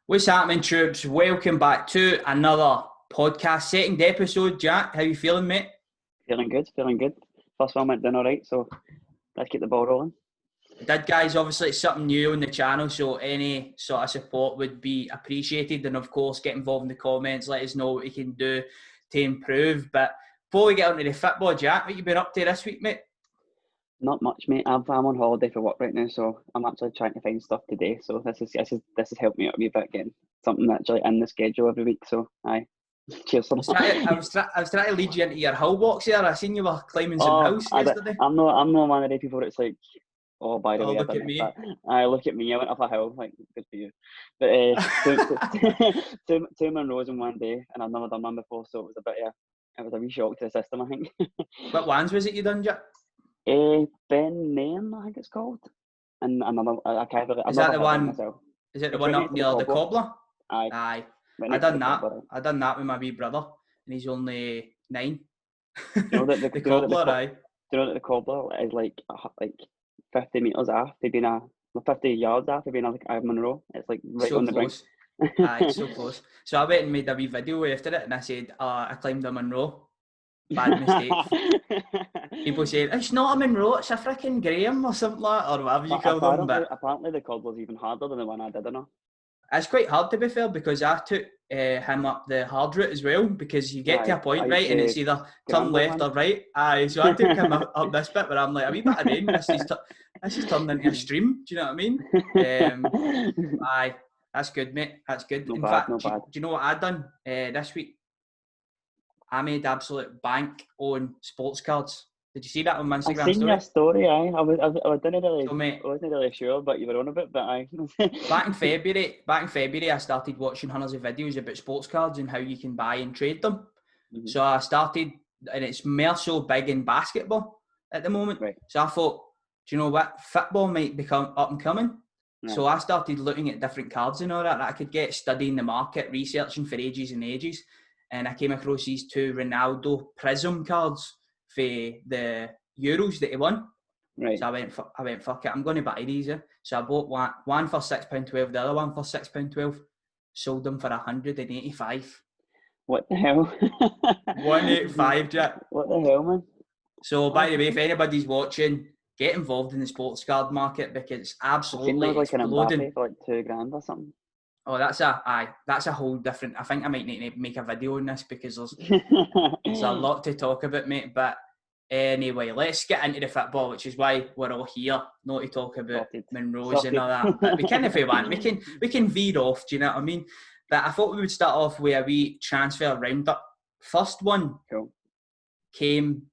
What's happening, troops? Welcome back to another podcast, second episode. Jack, how you feeling, mate? Feeling good. First one went down all right, so let's get the ball rolling. Guys, obviously it's something new on the channel, so any sort of support would be appreciated. And of course, get involved in the comments, let us know what we can do to improve. But before we get onto the football, Jack, what you been up to this week, mate? Not much, mate. I'm on holiday for work right now, so I'm actually trying to find stuff today. So this has helped me out a wee bit, getting something actually in the schedule every week. So aye, cheers for that. I was trying to lead you into your hull box there. I seen you were climbing some hills yesterday. I'm not one of the people that's like, oh, by the way, look at me. Look at me. I went up a hill. Like, good for you. But two Monroes in one day, and I've never done one before, so it was a wee shock to the system, I think. What ones was it you done, Jack? Ben Nairn, I think it's called. And another, I can't really. Is that the one? Is it the one up near the cobbler? Aye. I done that with my wee brother, and he's only 9. Do you know that the cobbler, aye. Do you know that the cobbler is like 50 metres after being 50 yards after being a Monroe? It's like right so on the brink. Aye, so close. So I went and made a wee video after it, and I said, I climbed a Monroe. Bad mistake. People say it's not a Monroe, it's a freaking Graham or something like that, or whatever you call them. But apparently the cobbler's even harder than the one I did, I know. It's quite hard, to be fair, because I took him up the hard route as well, because you get to a point, right, and it's either turn left or right. Aye, so I took him up this bit where I'm like, a wee bit of rain, this is turned into a stream, do you know what I mean? Aye, that's good, mate, that's good. In fact, do you know what I done this week? I made absolute bank on sports cards. Did you see that on my Instagram story? I seen your story, aye. I wasn't really sure, but you were on a bit, but aye. Back in February, I started watching hundreds of videos about sports cards and how you can buy and trade them. Mm-hmm. So I started, and it's more so big in basketball at the moment. Right. So I thought, do you know what? Football might become up and coming. Right. So I started looking at different cards and all that I could get, studying the market, researching for ages and ages. And I came across these 2 Ronaldo Prism cards for the Euros that he won. Right. So I went, fuck it, I'm going to buy these. So I bought one for £6.12, the other one for £6.12. Sold them for £185. What the hell? 185, Jack. What the hell, man? So by the way, if anybody's watching, get involved in the sports card market, because it's absolutely exploding. An Mbappe for like £2,000 or something. Oh, that's a whole different. I think I might need to make a video on this, because there's a lot to talk about, mate. But anyway, let's get into the football, which is why we're all here, not to talk about Monroes and all that. But we can if we want. We can veer off. Do you know what I mean? But I thought we would start off with a wee transfer roundup. First one came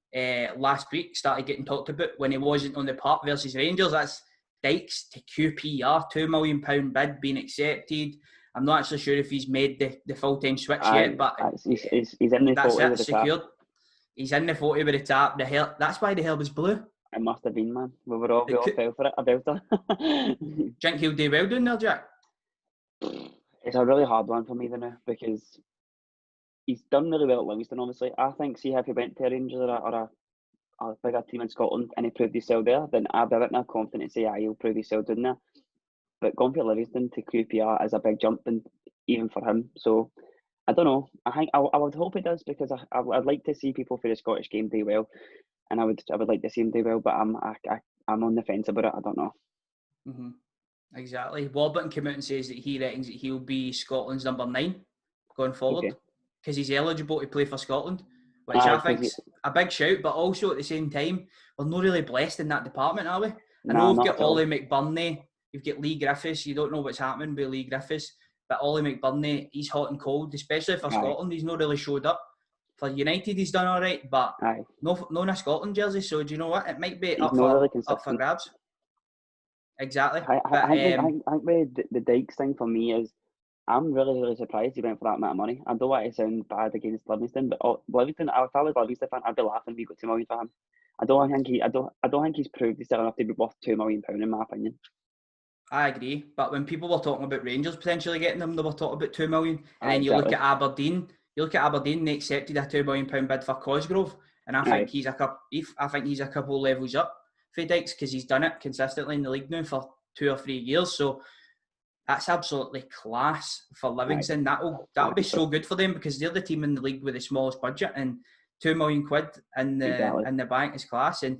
last week. Started getting talked about when he wasn't on the park versus Rangers. That's Dykes to QPR, £2 million bid being accepted. I'm not actually sure if he's made the full-time switch yet, but he's in the photo with the secured. Tap. He's in the photo with the tap. That's why the hair was blue. It must have been, man. We all fell for it, a belter. Think he'll do well doing there, Jack? It's a really hard one for me now, because he's done really well at Livingston, obviously. I think, see, if he went to a Rangers or a bigger team in Scotland and he proved himself there, then I'd be a bit more confident to say, he'll prove himself down there. But going for Livingston to QPR is a big jump, and even for him. So I don't know. I think I would hope he does, because I'd like to see people for the Scottish game do well, and I would like to see him do well. But I'm on the fence about it. I don't know. Mm-hmm. Exactly. Warburton came out and says that he reckons that he'll be Scotland's number 9 going forward, because he's eligible to play for Scotland. Which I think's a big shout, but also at the same time, we're not really blessed in that department, are we? I know we've got Ollie McBurney, you've got Lee Griffiths, you don't know what's happening with Lee Griffiths, but Ollie McBurney, he's hot and cold, especially for Scotland. He's not really showed up. For United, he's done all right, but no in a Scotland jersey, so do you know what? It might be up for grabs. Exactly. I think the Dykes thing for me is, I'm really, really surprised he went for that amount of money. I don't want to sound bad against Livingston, but Livingston, if I was a Livingston fan, I'd be laughing if we got £2 million for him. I don't think he's proved he's still enough to be worth £2 million, in my opinion. I agree, but when people were talking about Rangers potentially getting them, they were talking about $2 million, and then you look at Aberdeen. They accepted a £2 million bid for Cosgrove, and I think he's a couple levels up for Dykes, because he's done it consistently in the league now for 2 or 3 years. So That's absolutely class for Livingston. That'll be so good for them because they're the team in the league with the smallest budget, and £2 million in the bank is class. And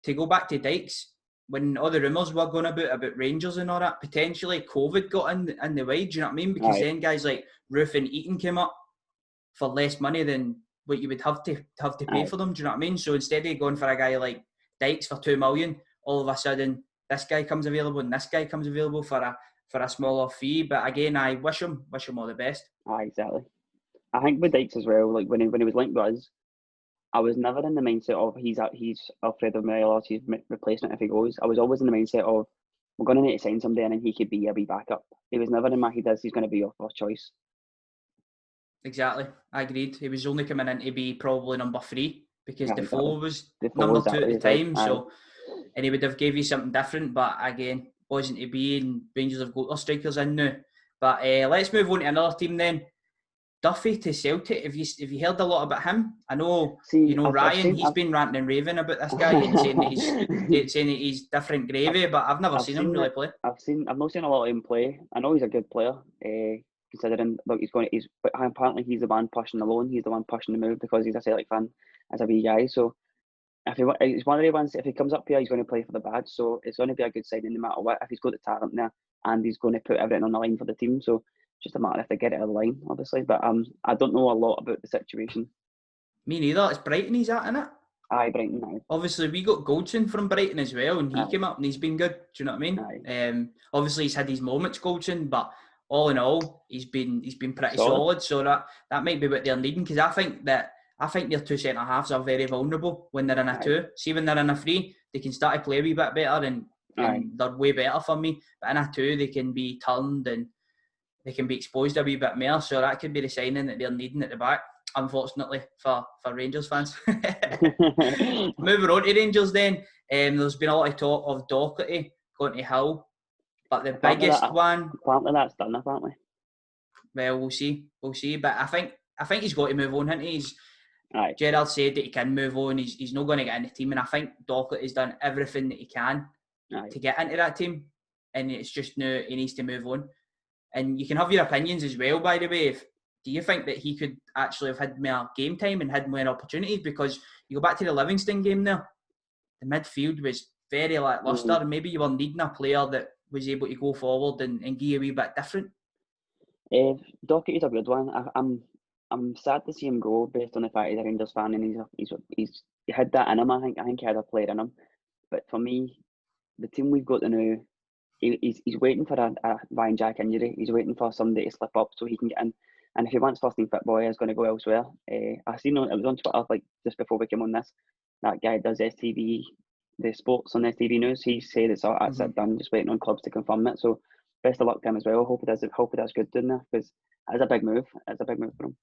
to go back to Dykes, when all the rumours were going about Rangers and all that, potentially COVID got in the way. Do you know what I mean? Because then guys like Roof and Eaton came up for less money than what you would have to pay for them. Do you know what I mean? So instead of going for a guy like Dykes for £2 million, all of a sudden this guy comes available and this guy comes available for a smaller fee. But again, I wish him all the best. Exactly. I think with Dykes as well, like when he was linked with us, I was never in the mindset of he's Alfredo Morelos, he's replacement if he goes. I was always in the mindset of we're going to need to sign somebody and then he could be a wee backup. It was never in my head he's going to be our first choice. Exactly, I agreed. He was only coming in to be probably number 3 because Defoe was number 2 at the time. So, and he would have gave you something different, but again, wasn't to be. And Rangers have got their strikers in now. But let's move on to another team then. Duffy to Celtic. Have you heard a lot about him? I know, Ryan. He's been ranting and raving about this guy and saying that he's different gravy. But I've never seen him really play. I've not seen a lot of him play. I know he's a good player. Considering but apparently he's the one pushing the loan. He's the one pushing the move because he's a Celtic fan as a wee guy. So he's one of the ones. If he comes up here, he's going to play for the badge. So it's going to be a good signing no matter what. If he's got the talent there and he's going to put everything on the line for the team. So just a matter if they get it on the line, obviously. But I don't know a lot about the situation. Me neither. It's Brighton he's at, innit? Aye, Brighton. Aye. Obviously, we got Goldson from Brighton as well, and he came up and he's been good. Do you know what I mean? Obviously, he's had his moments, Goldson, but all in all, he's been pretty solid. So that might be what they're needing, because I think their 2 centre halves are very vulnerable when they're in a 2. See, when they're in a 3, they can start to play a wee bit better, and they're way better for me. But in a 2, they can be turned and they can be exposed a wee bit more. So that could be the signing that they're needing at the back, unfortunately, for Rangers fans. Moving on to Rangers then, there's been a lot of talk of Docherty going to Hull, but the biggest one... Apparently that's done, apparently. Well, we'll see. But I think he's got to move on, hasn't he? Gerrard said that he can move on. He's not going to get in the team, and I think Docherty's done everything that he can to get into that team, and it's just now he needs to move on. And you can have your opinions as well, by the way. Do you think that he could actually have had more game time and had more opportunities? Because you go back to the Livingston game there, the midfield was very lacklustre, and maybe you were needing a player that was able to go forward and give you a wee bit different. Docherty's a good one. I'm sad to see him go based on the fact he's a Rangers fan and he had that in him. I think he had a player in him. But for me, the team we've got now, he's waiting for a Ryan Jack injury. He's waiting for somebody to slip up so he can get in. And if he wants first team football, he's going to go elsewhere. I seen it was on Twitter just before we came on this. That guy does STV, the sports on STV News. He said it's it done, just waiting on clubs to confirm it. So best of luck to him as well. Hope he does good doing that, because it's a big move. It's a big move for him.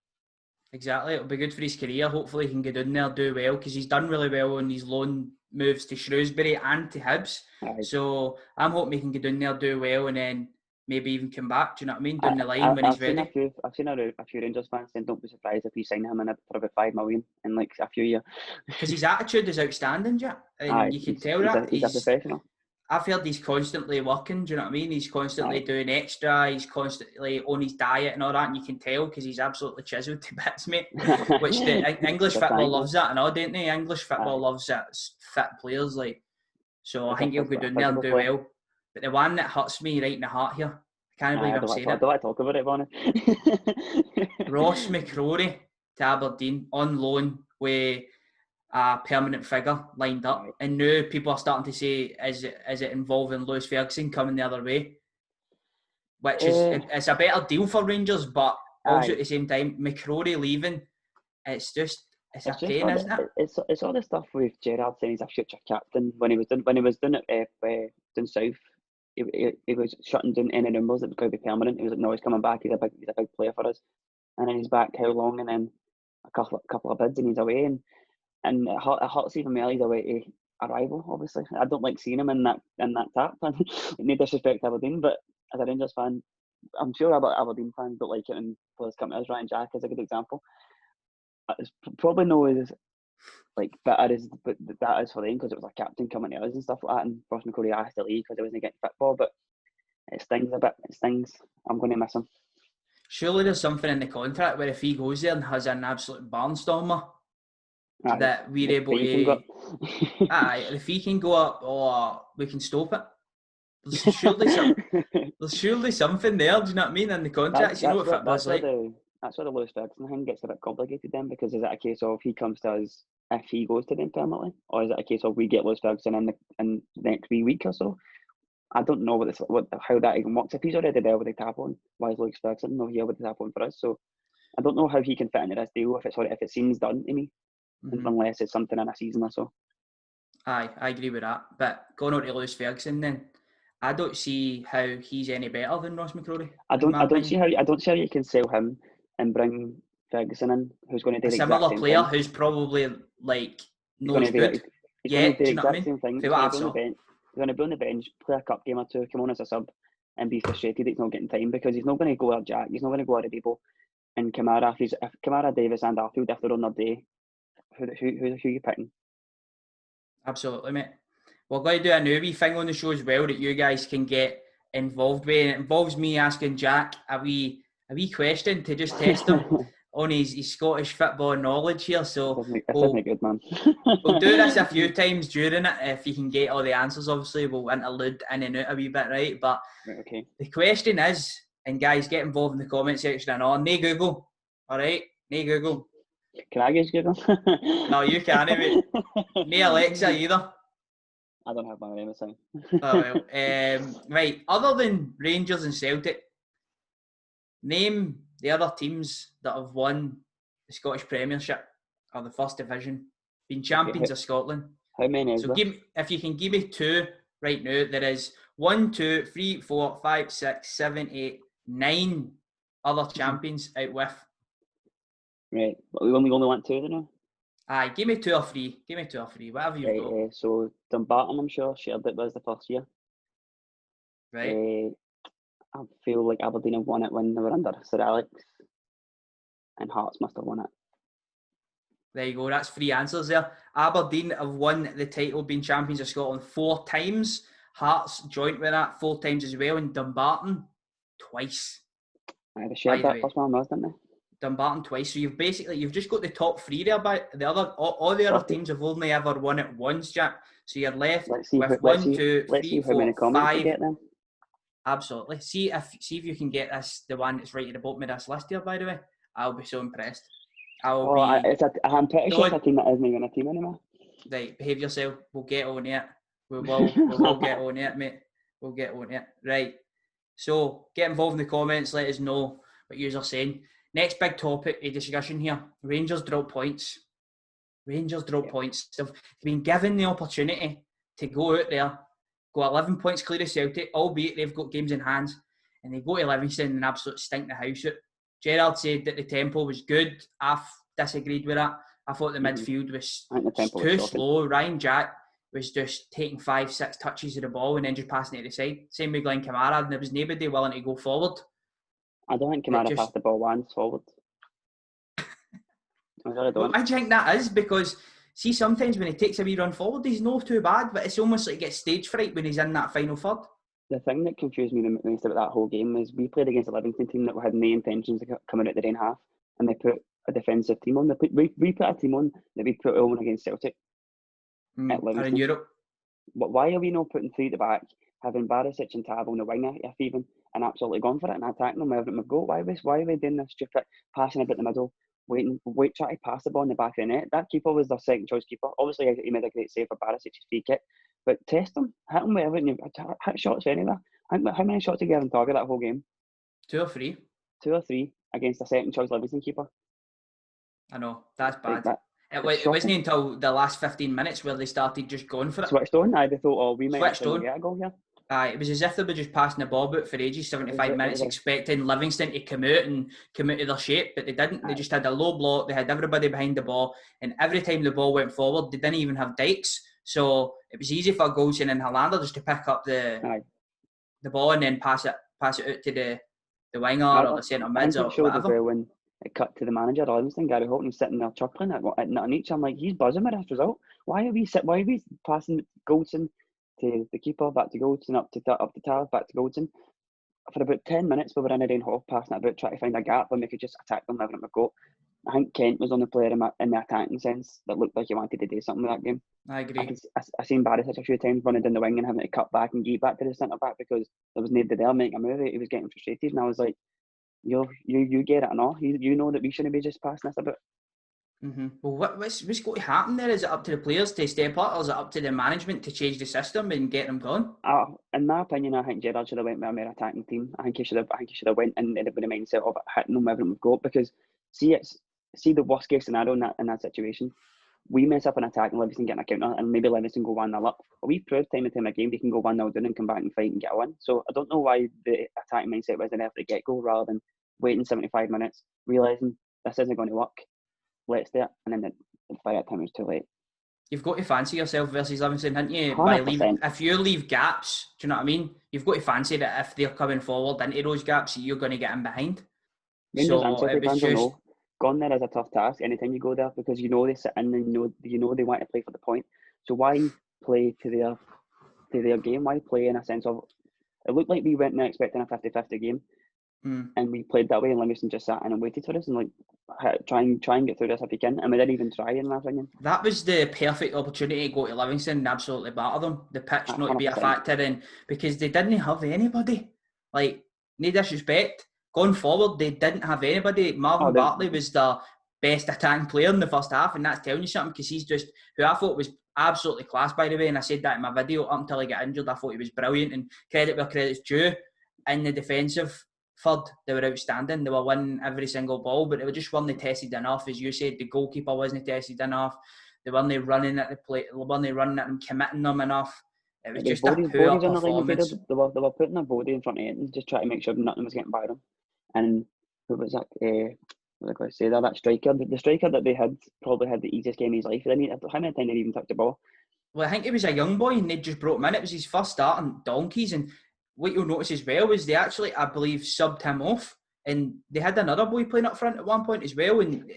Exactly, it'll be good for his career. Hopefully he can get in there, do well, because he's done really well on his loan moves to Shrewsbury and to Hibs. So I'm hoping he can get in there, do well, and then maybe even come back. Do you know what I mean? Down the line when he's ready. I've seen a few Rangers fans saying don't be surprised if we sign him for about $5 million in like a few years. Because his attitude is outstanding, Jack, and you can tell that he's a professional. I've heard he's constantly working, do you know what I mean? He's constantly doing extra, he's constantly on his diet and all that, and you can tell because he's absolutely chiseled to bits, mate. Which the English football loves that and all, don't they? English football loves that fit players, So I think he'll go down there and do well. But the one that hurts me right in the heart here, I can't believe I'm saying it. I don't like to talk about it, Bonnie. Ross McCrorie to Aberdeen on loan with a permanent figure lined up, and now people are starting to say, is it involving Lewis Ferguson coming the other way? Which is it's a better deal for Rangers, but also at the same time, McCrorie leaving, it's a pain, isn't it? It's all the stuff with Gerrard saying he's a future captain. When he was doing it down south, he was shutting down any numbers that was going to be permanent. He was like, no, he's coming back. He's a big player for us, and then he's back how long? And then a couple of bids and he's away. And it hurts even more either way to arrival, obviously. I don't like seeing him in that tap. No disrespect to Aberdeen, but as a Rangers fan, I'm sure Aberdeen fans don't like it, and players come to us. Ryan Jack is a good example. It's probably not as bitter as that is for them, because it was a captain coming to us and stuff like that, and Ross McCrorie asked to leave because he wasn't getting football. But It stings a bit. It stings. I'm going to miss him. Surely there's something in the contract where if he goes there and has an absolute barnstormer, that we're able to... the fee can go up, or we can stop it. There's surely something there, do you know what I mean, in the contracts? You know what football's like. That's where the Lewis Ferguson thing gets a bit complicated then, because is it a case of he comes to us if he goes to them permanently, or is it a case of we get Lewis Ferguson in the next wee week or so? I don't know how that even works. If he's already there with the tap on, why is Lewis Ferguson not here with the tap on for us? So I don't know how he can fit into this deal if it seems done to me, unless it's something in a season or so. Aye, I agree with that. But going on to Lewis Ferguson then, I don't see how he's any better than Ross McCrorie. I don't see how you can sell him and bring Ferguson in, who's going to do a similar player thing. Who's probably like knows good. He's going to do the exact same thing. He's going to be on the bench, play a cup game or two, come on as a sub, and be frustrated that he's not getting time, because he's not going to go at Jack, he's not going to go at Debo and Kamara. If Kamara, Davis, and Arfield, if they're on their day, who are you picking? Absolutely, mate. We're going to do a new wee thing on the show as well that you guys can get involved with. And it involves me asking Jack a wee question to just test him on his Scottish football knowledge here. So we'll good, man. We'll do this a few times during it. If you can get all the answers, obviously, we'll interlude in and out a wee bit, right? But okay. The question is, and guys, get involved in the comment section and on. No Google, all right? No Google. Can I use Google? No, you can't, mate. No Alexa either. I don't have my name sign. Oh, well. Right, other than Rangers and Celtic, name the other teams that have won the Scottish Premiership or the First Division, been champions of Scotland. How many is there? If you can give me two right now, there is 1, 2, 3, 4, 5, 6, 7, 8, 9 other champions out with. Right, but we only want two, don't we? Aye, give me 2 or 3. Whatever you've got. So Dumbarton, I'm sure, shared it was the first year. Right. I feel like Aberdeen have won it when they were under Sir Alex, and Hearts must have won it. There you go, that's 3 answers there. Aberdeen have won the title, being champions of Scotland 4 times. Hearts joint with that 4 times as well, and Dumbarton twice. They shared that first one, didn't they? Dumbarton twice. So you've just got the top 3 there, but all the other teams have only ever won it once, Jack. So you're left with 1, 2, 3, 4, 5. Absolutely. See if you can get this, the one that's right at the bottom of this list here, by the way. I'll be so impressed. I'm pretty sure it's a team that isn't even a team anymore. Right, behave yourself. We'll get on it. We will get on it, mate. We'll get on it. Right. So get involved in the comments. Let us know what you are saying. Next big topic of discussion here. Rangers drop points. Points. They've been given the opportunity to go out there, go 11 points clear of Celtic, albeit they've got games in hand, and they go to Livingston and absolutely stink the house out. Gerrard said that the tempo was good. I've disagreed with that. I thought the midfield was too slow. Ryan Jack was just taking 5-6 touches of the ball and then just passing it to the side. Same with Glenn Kamara, and there was nobody willing to go forward. I don't think Kamara passed the ball once forward. I think that is because, see, sometimes when he takes a wee run forward, he's not too bad, but it's almost like he gets stage fright when he's in that final third. The thing that confused me the most about that whole game is we played against a Livingston team that had no intentions of coming out the second half, and they put a defensive team on. We put a team on that we put on against Celtic at Livingston. In Europe. But why are we not putting 3 at the back, having Barisic and Tab on the wing, if even, and absolutely gone for it and attacking them wherever it go? Why are we doing this stupid passing about the middle, trying to pass the ball in the back of the net? That keeper was their second choice keeper. Obviously, he made a great save for Barisic's free kick, but test him, hit him wherever, hit shots anywhere. How many shots did you get on target that whole game? 2 or 3. 2 or 3 against a second choice Livingston keeper. I know, that's bad. It wasn't until the last 15 minutes where they started just going for it. Switched on. They thought, we might actually get a goal here. It was as if they were just passing the ball about for ages, 75 minutes, expecting Livingston to come out of their shape, but they didn't. They just had a low block. They had everybody behind the ball, and every time the ball went forward, they didn't even have Dykes. So it was easy for Goldson and Hollander just to pick up the ball and then pass it out to the winger or the centre mids or whatever. When it cut to the manager of Livingston, Gary Holton, sitting there chuckling at nothing each. I'm like, he's buzzing with this result. Why are we passing Goldson to the keeper, back to Goldson, up to Tav, back to Goldson? for about 10 minutes we were in a rain half passing it about, trying to find a gap when we could just attack them, having a go. I think Kent was on the player in the attacking sense that looked like he wanted to do something with that game. I agree. I seen Barisic a few times running down the wing and having to cut back and get back to the centre back because there was nobody there making a move. He was getting frustrated, and I was like, you get it or not? You know that we shouldn't be just passing this about. Mm-hmm. Well, what's going to happen there? Is it up to the players to step up, or is it up to the management to change the system and get them going? In my opinion, I think Gerrard should have went with a more attacking team. I think he should have went in with the mindset of hitting them wherever we've got, because see the worst case scenario in that situation. We mess up an attack and Livingston getting a counter, and maybe Livingston go 1-0 up. But we've proved time and time again they can go 1-0 down and come back and fight and get a win. So I don't know why the attacking mindset wasn't there from the get-go, rather than waiting 75 minutes, realising this isn't going to work. Let's do it. And then by that time it was too late. You've got to fancy yourself versus Livingston, haven't you? 100%. If you leave gaps, do you know what I mean? You've got to fancy that if they're coming forward into those gaps, you're going to get in behind. Rangers it was just... Gone there is a tough task anytime you go there, because you know they sit in and you know they want to play for the point. So why play to their game? Why play in a sense of, it looked like we went there expecting a 50-50 game, and we played that way, and Livingston just sat in and waited for us and like try and get through this if you can, and we didn't even try, in my opinion. That was the perfect opportunity to go to Livingston and absolutely batter them. The pitch not to be a factor in, because they didn't have anybody. Like, no disrespect. Going forward, they didn't have anybody. Marvin Bartley was the best attacking player in the first half, and that's telling you something, because he's just, who I thought was absolutely class, by the way, and I said that in my video, up until he got injured, I thought he was brilliant, and credit where credit's due. In the defensive third, they were outstanding. They were winning every single ball, but they just weren't tested enough. As you said, the goalkeeper wasn't tested enough. They weren't running at the plate, they weren't running at them, committing them enough. It was just a poor performance. They were putting their body in front of it and just trying to make sure nothing was getting by them. And who was that? What was I going to say there? That striker, the striker that they had, probably had the easiest game of his life. How many times did he even touch the ball? Well, I think he was a young boy and they just brought him in. It was his first start on Donkeys, and what you'll notice as well is they actually, I believe, subbed him off, and they had another boy playing up front at one point as well, and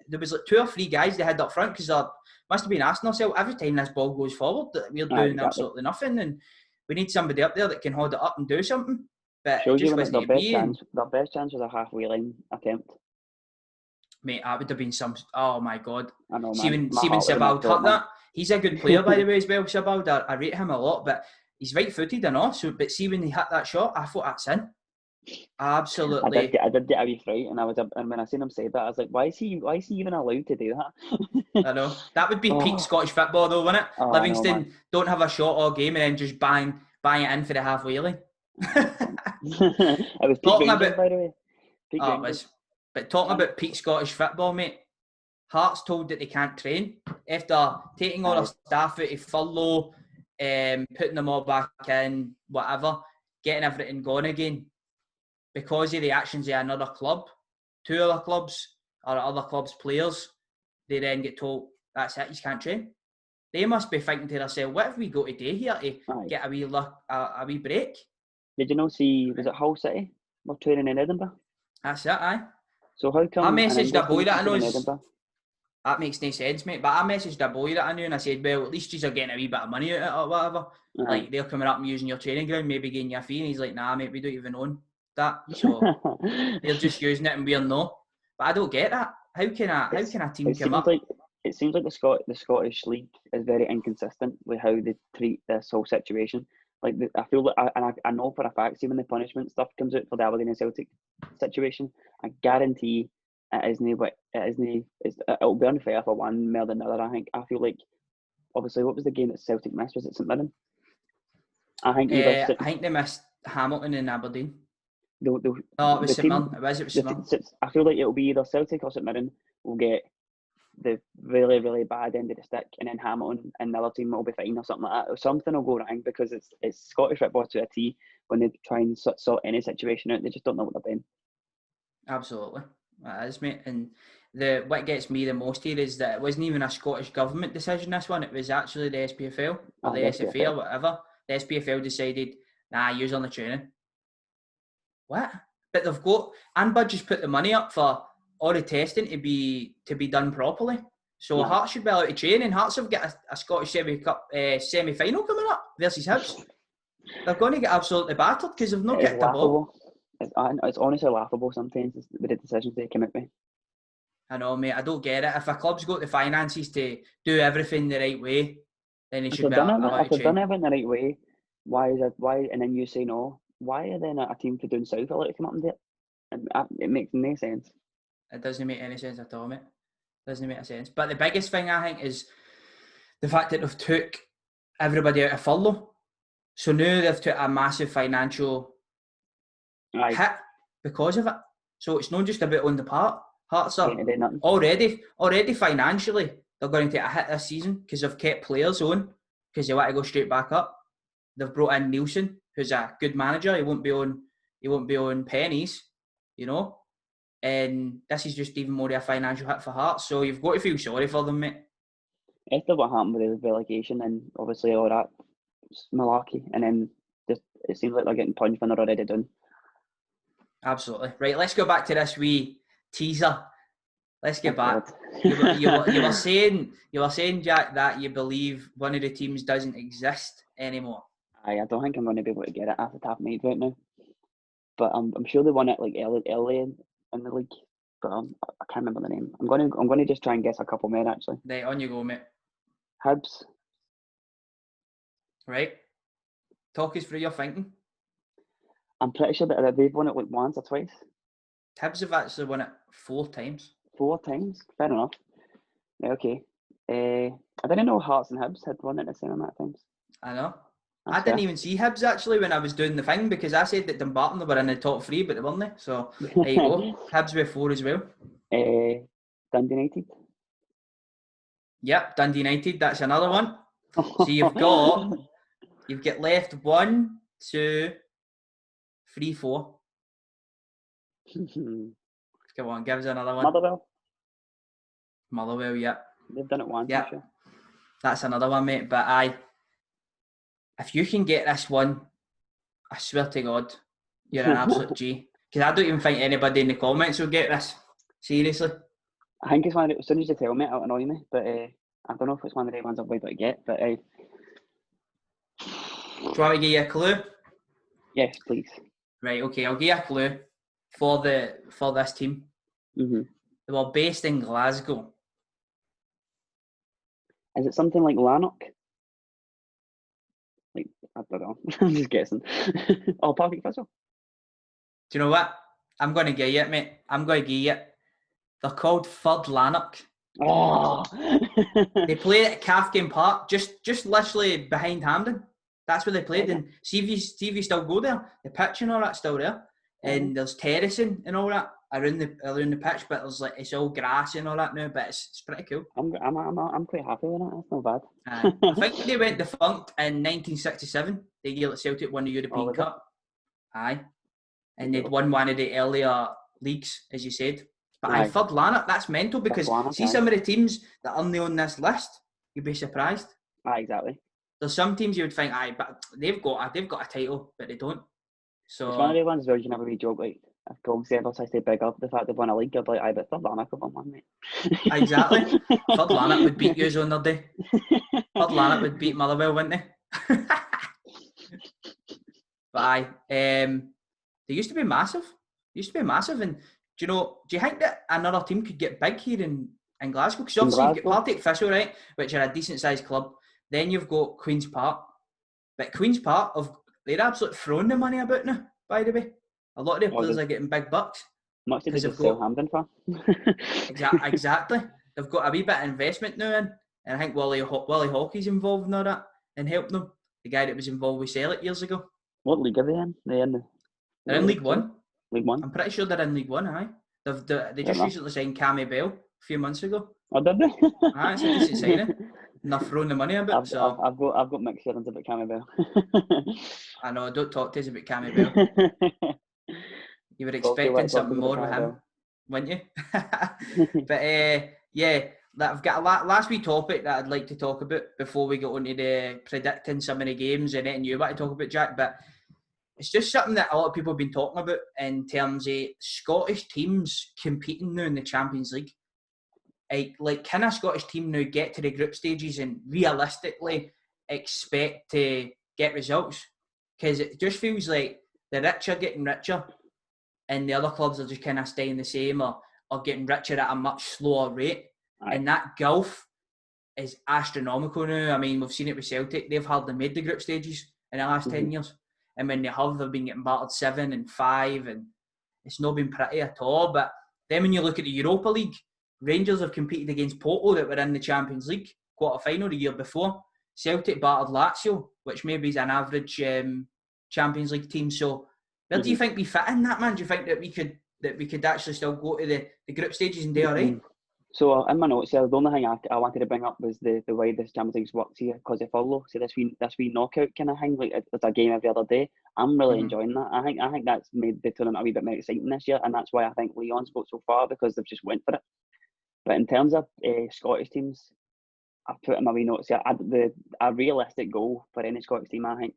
there was like 2 or 3 guys they had up front, because they must have been asking themselves, every time this ball goes forward, that we're doing absolutely nothing, and we need somebody up there that can hold it up and do something. But shows you their best chance was a halfway line attempt. Mate, that would have been some... Oh, my God. I know, man. See when Sebald hit that? He's a good player, by the way, as well, Sebald. I rate him a lot, but he's right-footed and all. So, but see when he hit that shot, I thought that's in. Absolutely. I did get a wee fright, and when I seen him say that, I was like, why is he even allowed to do that? I know. That would be peak Scottish football, though, wouldn't it? Livingston don't have a shot all game and then just bang it in for the halfway line. It was peak Rangers, by the way. It was. But talking about peak Scottish football, mate, Hearts told that they can't train after taking all their staff out of furlough, putting them all back in, whatever, getting everything gone again, because of the actions of another club, 2 other clubs, or other clubs' players. They then get told, that's it, you can't train. They must be thinking to themselves, what have we got to do here to get a wee break? Did you know, was it Hull City? We're training in Edinburgh. That's it, aye. So how come... I messaged a boy that I know... That makes no sense, mate. But I messaged a boy that I knew and I said, well, at least you're getting a wee bit of money out of it or whatever. Like, they're coming up and using your training ground, maybe getting you a fee. And he's like, nah, mate, we don't even own that. So they're just using it and we're not. But I don't get that. How can a team come up... It seems like the Scottish League is very inconsistent with how they treat this whole situation. Like, I feel like, I know for a fact, see when the punishment stuff comes out for the Aberdeen and Celtic situation, I guarantee it'll be unfair for one more than the other. I feel like, obviously, what was the game that Celtic missed? Was it St Mirren? I think they missed Hamilton and Aberdeen. It was St Mirren. It was St Mirren. I feel like it'll be either Celtic or St Mirren will get the really, really bad end of the stick, and then Hamilton and the other team will be fine or something like that. Or something will go wrong, because it's Scottish football to a T. When they try and sort any situation out, they just don't know what they're doing. Absolutely, that is, mate. And what gets me the most here is that it wasn't even a Scottish government decision, this one. It was actually the SPFL or the SFA or whatever. The SPFL decided, nah, use on the training. What? But they've got... And Budget's put the money up for all the testing to be done properly. So Hearts should be allowed to train, and Hearts have got a Scottish semi-final coming up versus Hibs. They're going to get absolutely battered because they've not kicked a ball. It's honestly laughable sometimes with the decisions they come out with. I know, mate. I don't get it. If a club's got the finances to do everything the right way, then they should be allowed to change. If they've done everything the right way, why is it? Why? And then you say no. Why are then a team for doing South allowed to come up and do it? It makes no sense. It doesn't make any sense at all, mate. Doesn't make sense. But the biggest thing I think is the fact that they've took everybody out of furlough. So now they've took a massive financial hit because of it. So it's not just about on the part. Hearts are already financially, they're going to take a hit this season because they've kept players on because they want to go straight back up. They've brought in Nielsen, who's a good manager. He won't be on pennies, you know. And this is just even more of a financial hit for Hearts. So you've got to feel sorry for them, mate. After what happened with the relegation and obviously all that malarkey, and then it seems like they're getting punched when they're already done. Absolutely. Right, let's go back to this wee teaser. Let's get back. You were saying, Jack, that you believe one of the teams doesn't exist anymore. I don't think I'm going to be able to get it off the top of my head right now. But I'm sure they won it like early in the league. But I can't remember the name. I'm going to just try and guess a couple more actually. Right, on you go, mate. Hibs. Right. Talk us through your thinking. I'm pretty sure that they've won it like once or twice. Hibs have actually won it 4 times. 4 times? Fair enough. Okay. I didn't know Hearts and Hibs had won it the same amount of times. I know. I didn't even see Hibs actually when I was doing the thing because I said that Dumbarton were in the top 3, but they weren't. So there you go. Hibs were 4 as well. Dundee United. Yep, Dundee United. That's another one. So you've got left 1, 2, 3, 4. Come on, give us another one. Motherwell, yeah. They've done it once. Yeah, sure. That's another one, mate. But if you can get this one, I swear to God, you're an absolute G. Because I don't even think anybody in the comments will get this. Seriously. I think it's one of the, as soon as you tell me, it'll annoy me. But I don't know if it's one of the ones I'll be able to get. But do you want me to give you a clue? Yes, please. Right, okay, I'll give you a clue for this team. Mm-hmm. They were based in Glasgow. Is it something like Lanark? Like, I don't know. I'm just guessing. Partick Thistle. Do you know what? I'm going to give you it, mate. I'm going to give you it. They're called Third Lanark. Oh! They played at Calfgame Park, just literally behind Hampden. That's where they played. And see if you still go there. The pitch and all that's still there. And there's terracing and all that around the pitch, but there's like it's all grass and all that now. But it's pretty cool. I'm quite happy with it. That's not bad. I think they went defunct in 1967. The year that Celtic won the European Cup. Aye, and they'd won one of the earlier leagues, as you said. But Third Lanark, that's mental because some of the teams that aren't on this list, you'd be surprised. Exactly. There's some teams you would think, but they've got a title, but they don't. So it's one of the ones where you can never really joke like if Gogs ever tries to big up the fact they've won a league, you're like, but Third Lanark have won one, mate. Exactly. Third Lanark would beat you on their day. Third Lanark would beat Motherwell, wouldn't they? But they used to be massive. And do you think that another team could get big here in Glasgow? Because obviously you've got Partick Thistle, right, which are a decent sized club. Then you've got Queen's Park. But Queen's Park, they're absolutely throwing the money about now, by the way. A lot of their players are getting big bucks. Much did they sell Hampden for? Exactly. They've got a wee bit of investment now in. And I think Willie Hawkey's involved in all that and helping them. The guy that was involved with Celtic years ago. What league are they in? They're in League One. League One? I'm pretty sure they're in League One, aye. They just recently signed Cammy Bell a few months ago. Oh, did they? Aye, it's a decent signing. And they're throwing the money a bit. I've got mixed feelings about Cammy Bell. I know, don't talk to us about Cammy Bell. You were expecting something more with him, weren't you? But I've got a last wee topic that I'd like to talk about before we get on to the predicting some of the games and anything you want to talk about, Jack. But it's just something that a lot of people have been talking about in terms of Scottish teams competing now in the Champions League. Like, can a Scottish team now get to the group stages and realistically expect to get results? because it just feels like the rich are getting richer and the other clubs are just kind of staying the same or getting richer at a much slower rate. Aye. And that gulf is astronomical now. I mean, we've seen it with Celtic. They've hardly made the group stages in the last 10 years. And when they have, they've been getting battered 7 and 5, and it's not been pretty at all. But then when you look at the Europa League, Rangers have competed against Porto that were in the Champions League quarter-final the year before. Celtic battered Lazio, which maybe is an average Champions League team. So where do you think we fit in that, man? Do you think that we could actually still go to the group stages and do all right? So in my notes here, the only thing I wanted to bring up was the way this Champions League works here because of follow. So this wee knockout kind of thing, like it's a game every other day. I'm really enjoying that. I think that's made the tournament a wee bit more exciting this year, and that's why I think Leon's got so far because they've just went for it. But in terms of Scottish teams, I've put in my wee notes here. A realistic goal for any Scottish team, I think,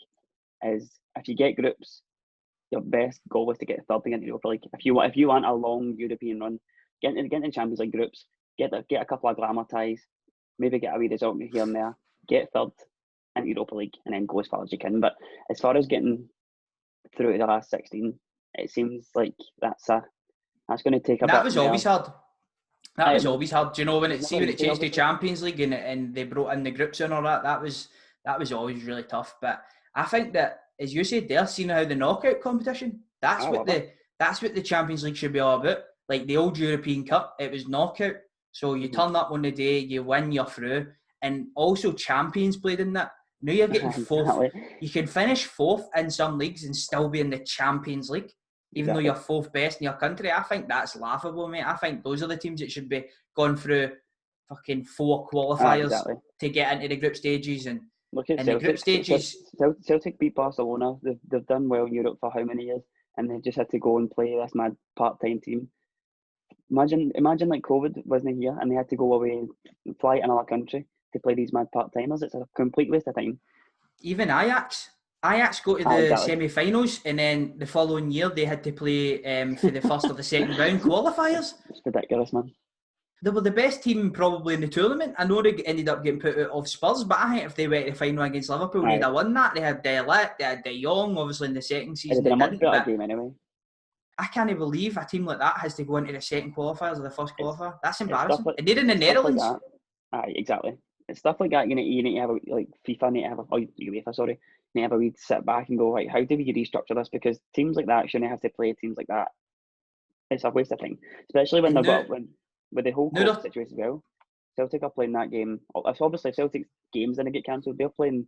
is if you get groups, your best goal is to get third against the Europa League. If you want a long European run, get into the Champions League groups, get a couple of glamour ties, maybe get a wee result here and there, get third in Europa League, and then go as far as you can. But as far as getting through to the last 16, it seems like that's going to take a bit. That was always hard. That was always hard. Do you know when it changed to Champions League and they brought in the groups and all that? That was always really tough. But I think that, as you said, they're seeing how the knockout competition. That's what the Champions League should be all about. Like the old European Cup, it was knockout. So you turn up on the day, you win, you're through. And also champions played in that. Now you're getting fourth. You can finish fourth in some leagues and still be in the Champions League, even though you're fourth best in your country. I think that's laughable, mate. I think those are the teams that should be going through fucking 4 qualifiers to get into the group stages. And look at the group stages. Celtic beat Barcelona. They've done well in Europe for how many years? And they just had to go and play this mad part-time team. Imagine like COVID wasn't here and they had to go away and fly to another country to play these mad part-timers. It's a complete waste of time. Even Ajax go to the semi-finals, and then the following year they had to play for the first or the second round qualifiers. It's ridiculous, man. They were the best team probably in the tournament. I know they ended up getting put out of Spurs, but I think if they went to the final against Liverpool, they'd have won that. They had De Ligt, they had De Jong, obviously in the second season. They did a much better game anyway. I can't believe a team like that has to go into the second qualifiers or the first qualifier. That's embarrassing. And they're in the Netherlands. Like exactly. It's stuff like that. You need to have FIFA need to have UEFA, sorry. You need to have a wee sit back and go, right, how do we restructure this? Because teams like that shouldn't have to play teams like that. It's a waste of time, especially when with the whole COVID situation as well. Celtic are playing that game. Obviously, if Celtic's games didn't get cancelled, they're playing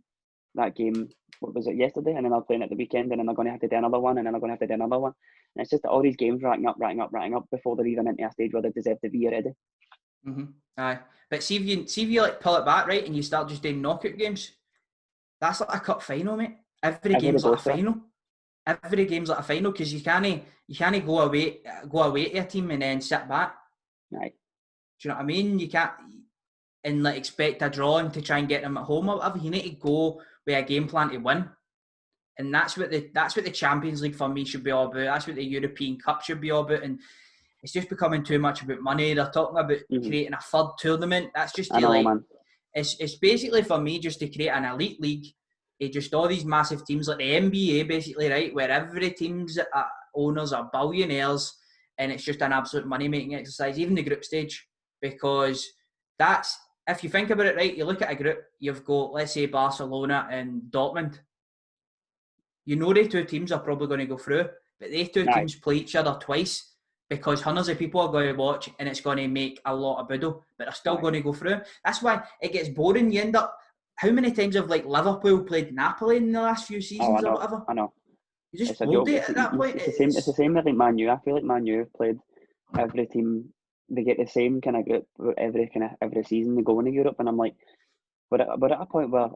that game. What was it, yesterday? And then they're playing it the weekend, and then they're going to have to do another one, and then they're going to have to do another one. And it's just that all these games racking up before they're even into a stage where they deserve to be already. Aye, but see if you like pull it back, right, and you start just doing knockout games. That's like a cup final, mate. Every game's like a final. Every game's like a final because you can't go away to a team and then sit back. Right. Do you know what I mean? You can't and expect a draw and to try and get them at home or whatever. You need to go with a game plan to win. And that's what the Champions League for me should be all about. That's what the European Cup should be all about. And it's just becoming too much about money. They're talking about creating a third tournament. That's just man. It's basically for me just to create an elite league. Just all these massive teams like the NBA, basically, right, where every team's owners are billionaires, and it's just an absolute money making exercise. Even the group stage, because that's, if you think about it, right, you look at a group, you've got, let's say, Barcelona and Dortmund. You know the two teams are probably going to go through, but they two teams play each other twice because hundreds of people are going to watch and it's going to make a lot of boodle, but they're still going to go through. That's why it gets boring. You end up, how many times have Liverpool played Napoli in the last few seasons or whatever? I know. You just hold it at that point. It's the same with Man U. I feel like Man U have played every team. They get the same kind of group every season. They go into Europe, and I'm like, but at a point where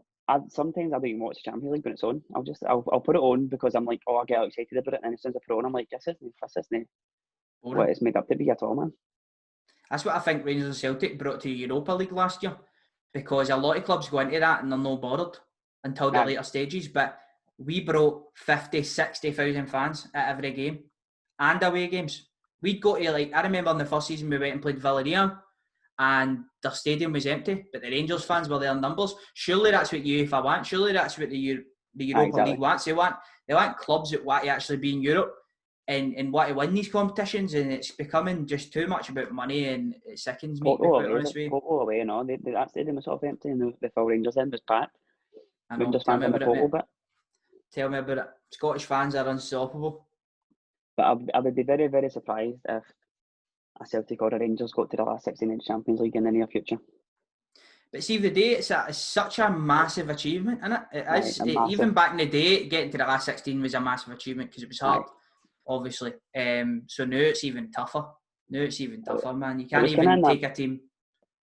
sometimes I don't even watch the Champions League when it's on. I'll put it on because I'm like, I get excited about it, and as soon as I put it on, I'm like, this isn't what it's made up to be at all, man. That's what I think Rangers and Celtic brought to Europa League last year, because a lot of clubs go into that and they're not bothered until the later stages. But we brought 50, 60,000 fans at every game and away games. We'd go to, I remember in the first season we went and played Villarreal and their stadium was empty, but the Rangers fans were there in numbers. Surely that's what UEFA want. Surely that's what the the Europa League wants. They want clubs that want to actually be in Europe and want to win these competitions, and it's becoming just too much about money, and it sickens me, to be quite honest with you. Porto away, and all. That stadium was sort of empty, and the full Rangers end was packed. I know. Rangers fans on the Porto bit. Tell me about it. Scottish fans are unstoppable. But I would be very, very surprised if a Celtic or a Rangers got to the last 16 in the Champions League in the near future. But see, the day it's such a massive achievement, isn't it? It is. Even back in the day, getting to the last 16 was a massive achievement because it was hard, obviously. So now it's even tougher. Man. You can't even take a team.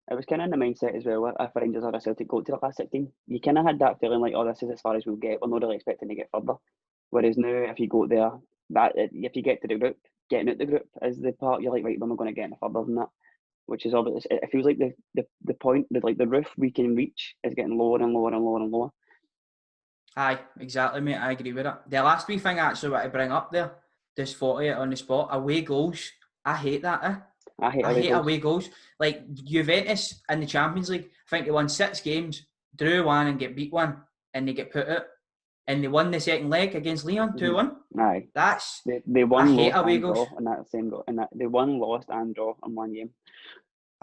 It was kind of in the mindset as well. If Rangers or a Celtic got to the last 16, you kind of had that feeling like, oh, this is as far as we'll get. We're not really expecting to get further. Whereas now, if you go there, if you get to the group, getting out the group is the part you're like, right, we're not going to get any further than that. Which is obvious. It feels like the point, the roof we can reach is getting lower and lower and lower and lower. Aye, exactly, mate. I agree with it. The last wee thing I actually want to bring up there, just 40 on the spot, away goals. I hate that. I hate away goals. Like Juventus in the Champions League, I think they won 6 games, drew 1 and get beat 1, and they get put out. And they won the second leg against Lyon 2-1. Aye, that's they won. I hate away goals. In that same goal, and that they won, lost, and draw in one game.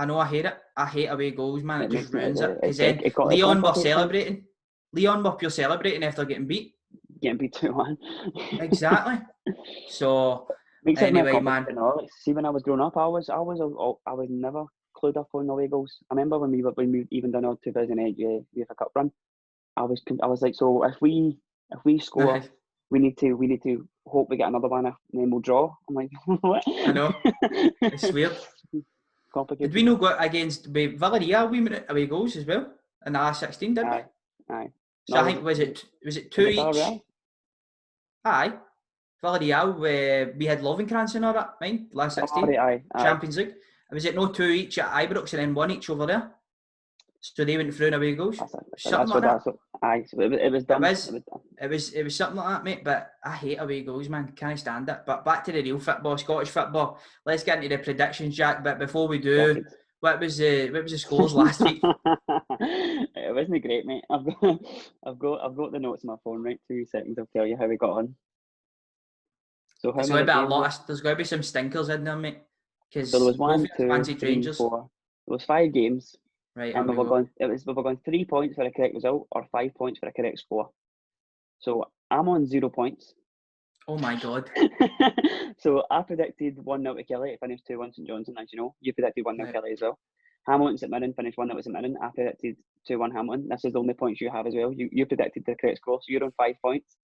I know, I hate it. I hate away goals, man. It just ruins it. Because then Lyon were celebrating. Lyon were pure celebrating after getting beat. Getting beat 2-1. Exactly. So anyway, man. See, when I was growing up, I was never clued up on away goals. I remember when we even done our 2008 UEFA Cup run. I was like, so if we score, we need to hope we get another one, and then we'll draw. I'm like, what? I know. It's weird. Complicated. Did we not go against Villarreal away goals as well in the last 16? Didn't we? Aye. So I think was it 2 each? Villarreal? Aye. Villarreal, we had Lovenkrands and all that, mind? Last 16. Aye. Champions League. Was it no 2 each at Ibrox and then 1 each over there? So they went through in away goals. Something like that. Aye, so it was done. It was something like that, mate. But I hate away goals, man. Can't stand it. But back to the real football, Scottish football. Let's get into the predictions, Jack. But before we do, what was the scores last week? It wasn't great, mate. I've got the notes on my phone. Right, 2 seconds. I'll tell you how we got on. So there's got to be some stinkers in there, mate. Because so there was 1, 2, 3, 4. There was 5 games. Right, and we were going 3 points for a correct result or 5 points for a correct score. So I'm on 0 points. Oh my God. So I predicted 1-0 to Kelly to finish 2-1 St Johnstone, as you know. You predicted 1-0 Kelly as well. Hamilton St Mirren finished 1-0 St Mirren. I predicted 2-1 Hamilton. This is the only points you have as well. You predicted the correct score, so you're on 5 points.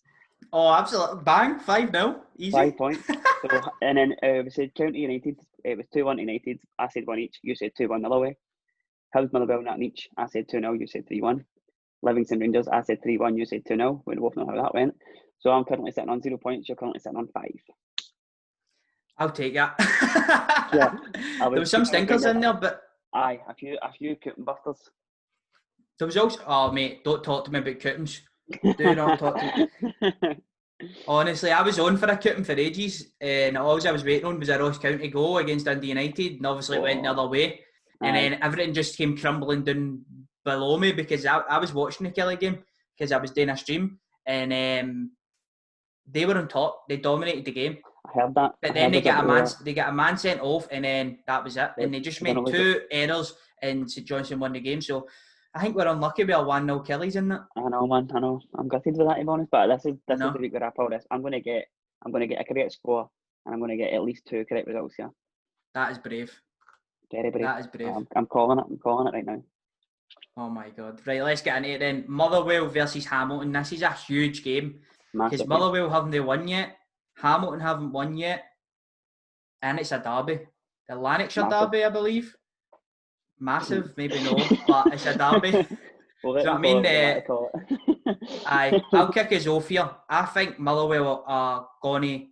Oh, absolutely. Bang, 5-0. Easy. 5 points. So, and then we said County United, it was 2-1 United. I said 1 each. You said 2-1 Motherwell. How's Motherwell not in each? I said 2-0, you said 3-1. Livingston Rangers, I said 3-1, you said 2-0. We both know how that went. So I'm currently sitting on 0 points, you're currently sitting on 5. I'll take that. Yeah, there was some stinkers in there, but... Aye, a few Cooten busters. There was also... Oh, mate, don't talk to me about Cootens. Do not talk to me. Honestly, I was on for a Cooten for ages, and all I was waiting on was a Ross County goal against Dundee United, and obviously it went the other way. And then everything just came crumbling down below me because I was watching the Kelly game because I was doing a stream, and they were on top. They dominated the game. I heard that. But then they get a man sent off, and then that was it. And they just made 2 errors, and St Johnstone won the game. So I think we're unlucky with our 1-0 Kellys in that. I know, man. I know. I'm gutted with that, to be honest. But this is the week where I pull this. I'm going to get a correct score, and I'm going to get at least 2 correct results here. That is brave. Very brave. That is brave. I'm calling it. I'm calling it right now. Oh my God. Right, let's get into it then. Motherwell versus Hamilton. This is a huge game. Because Motherwell haven't won yet. Hamilton haven't won yet. And it's a derby. The Lanarkshire derby, I believe. Massive, maybe no, but it's a derby. Do you know what I mean? I'll kick us off here. I think Motherwell are going to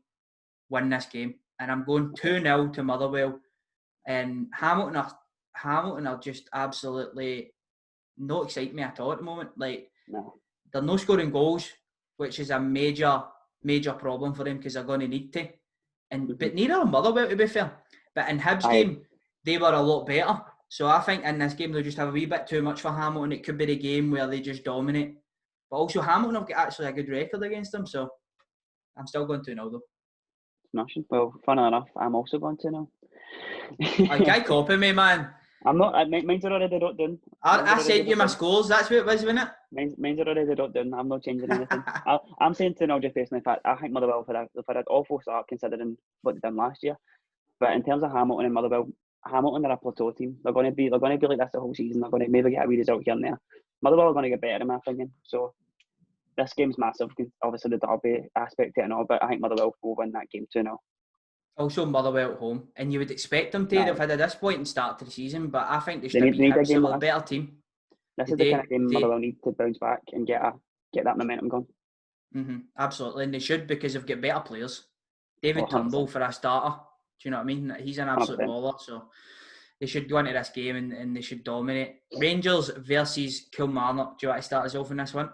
win this game. And I'm going 2-0 to Motherwell. And Hamilton are just absolutely not exciting me at all at the moment. Like, they're not scoring goals, which is a major problem for them because they're going to need to. But neither are Motherwell, to be fair. But in Hibs' game, they were a lot better. So I think in this game they'll just have a wee bit too much for Hamilton. It could be the game where they just dominate. But also Hamilton have got actually a good record against them, so I'm still going 2-0 though. Smashing. Well, funny enough, I'm also going 2-0. You can't copy me, man. I'm not. Mine's are already wrote down. I sent you my scores. That's what it was, wasn't it? Mine's are already wrote down. I'm not changing anything. I'm saying 2-0 just based on the fact I think Motherwell have had an awful start considering what they done last year. But in terms of Hamilton and Motherwell, Hamilton are a plateau team. They're going to be like this the whole season. They're going to maybe get a wee result here and there. Motherwell are going to get better in my opinion. So this game's massive. Obviously the derby aspect of it and all, but I think Motherwell will win that game 2-0. Also Motherwell at home, and you would expect them to have had a disappointing start to the season, but I think they should be a better team. This is the kind of game Motherwell need to bounce back and get that momentum going. Absolutely, and they should, because they've got better players. David Turnbull for a starter. Do you know what I mean? He's an absolute 100%. Baller, so they should go into this game and they should dominate. Rangers versus Kilmarnock. Do you want to start us off in this one?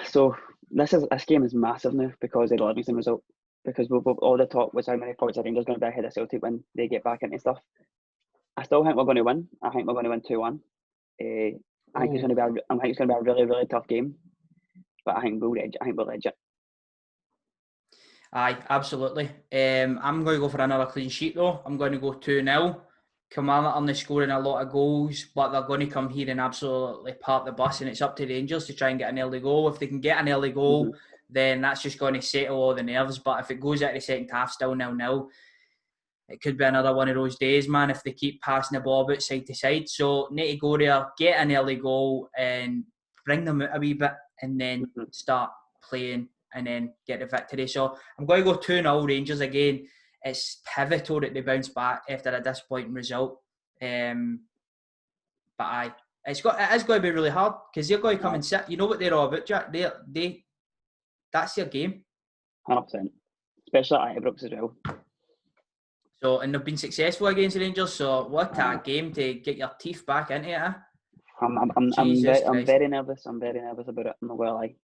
So this game is massive now because of the Livingston result. Because all the talk was how many points are Rangers going to be ahead of Celtic when they get back into stuff. I still think we're going to win. I think we're going to win 2-1. I think it's going to be a really, really tough game. But I think we'll edge it. Aye, absolutely. I'm going to go for another clean sheet though. I'm going to go 2-0. Kilmarnock only scoring a lot of goals, but they're going to come here and absolutely park the bus, and it's up to Rangers to try and get an early goal. If they can get an early goal, then that's just going to settle all the nerves. But if it goes out of the second half still 0-0, it could be another one of those days, man, if they keep passing the ball about side to side. So need to go there, get an early goal and bring them out a wee bit, and then start playing and then get the victory. So I'm going to go 2-0 Rangers again. It's pivotal that they bounce back after a disappointing result. But it is going to be really hard because they're going to come and sit. You know what they're all about, Jack? That's their game. 100%. Especially at Ibrox as well. So, and they've been successful against the Rangers. So, what a game to get your teeth back into it. I'm very nervous. I'm very nervous about it. I'm not going to lie.